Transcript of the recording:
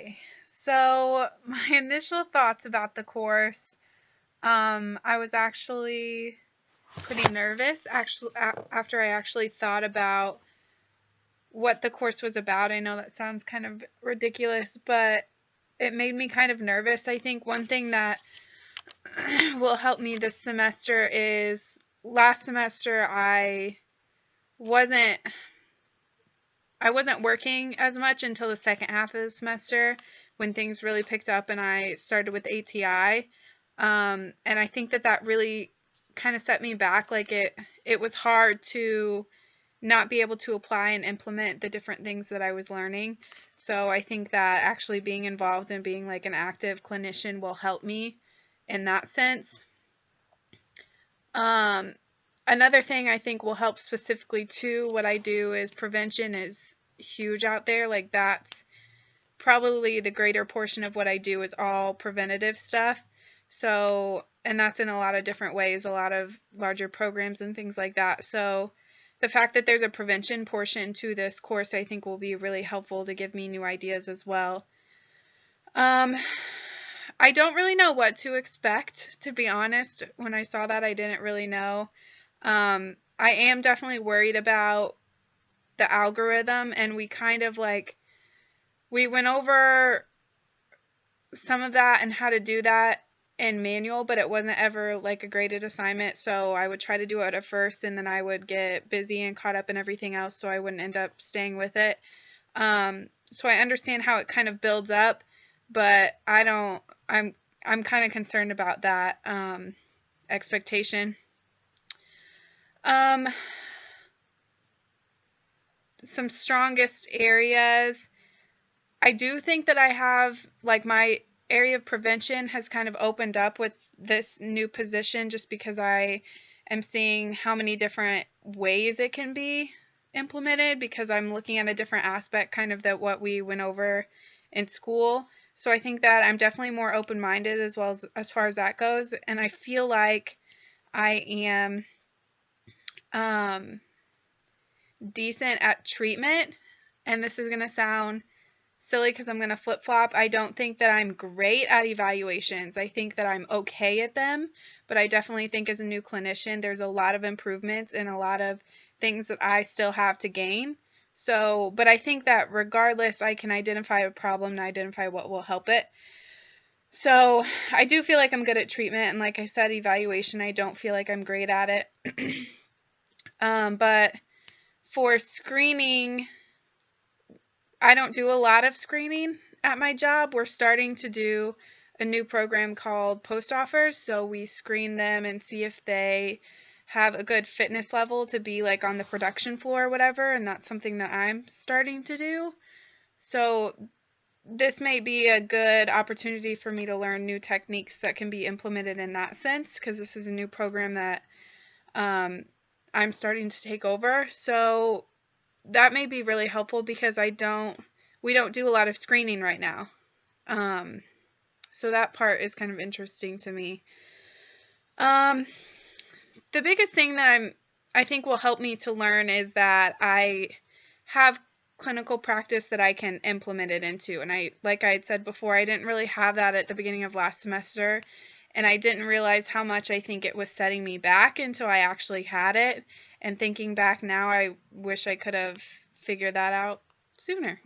Okay, so my initial thoughts about the course, I was actually pretty nervous after I actually thought about what the course was about. I know that sounds kind of ridiculous, but it made me kind of nervous. I think one thing that will help me this semester is last semester wasn't I wasn't working as much until the second half of the semester when things really picked up and I started with ATI. And I think that really kind of set me back. Like it was hard to not be able to apply and implement the different things that I was learning. So I think that actually being involved and being like an active clinician will help me in that sense. Um, Another thing I think will help specifically to what I do is prevention is huge out there. Like that's probably the greater portion of what I do is all preventative stuff. So, and that's in a lot of different ways, a lot of larger programs and things like that. So, the fact that there's a prevention portion to this course, I think will be really helpful to give me new ideas as well. I don't really know what to expect, to be honest. When I saw that, I didn't really know. I am definitely worried about the algorithm, and we kind of we went over some of that and how to do that in manual, but it wasn't ever like a graded assignment. So I would try to do it at first, and then I would get busy and caught up in everything else, so I wouldn't end up staying with it. So I understand how it kind of builds up, but I'm kind of concerned about that expectation. Some strongest areas. I do think that I have, like, my area of prevention has kind of opened up with this new position just because I am seeing how many different ways it can be implemented because I'm looking at a different aspect kind of that what we went over in school. So I think that I'm definitely more open-minded as far as that goes, and I feel like I am decent at treatment, and this is going to sound silly because I'm going to flip-flop. I don't think that I'm great at evaluations. I think that I'm okay at them, but I definitely think as a new clinician, there's a lot of improvements and a lot of things that I still have to gain. So, but I think that regardless, I can identify a problem and identify what will help it. So I do feel like I'm good at treatment, and like I said, evaluation, I don't feel like I'm great at it. But for screening, I don't do a lot of screening at my job. We're starting to do a new program called post offers. So we screen them and see if they have a good fitness level to be like on the production floor or whatever. And that's something that I'm starting to do. So this may be a good opportunity for me to learn new techniques that can be implemented in that sense, because this is a new program that I'm starting to take over. So that may be really helpful because we don't do a lot of screening right now. So that part is kind of interesting to me. The biggest thing that I think will help me to learn is that I have clinical practice that I can implement it into. And like I had said before, I didn't really have that at the beginning of last semester. And I didn't realize how much I think it was setting me back until I actually had it. And thinking back now, I wish I could have figured that out sooner.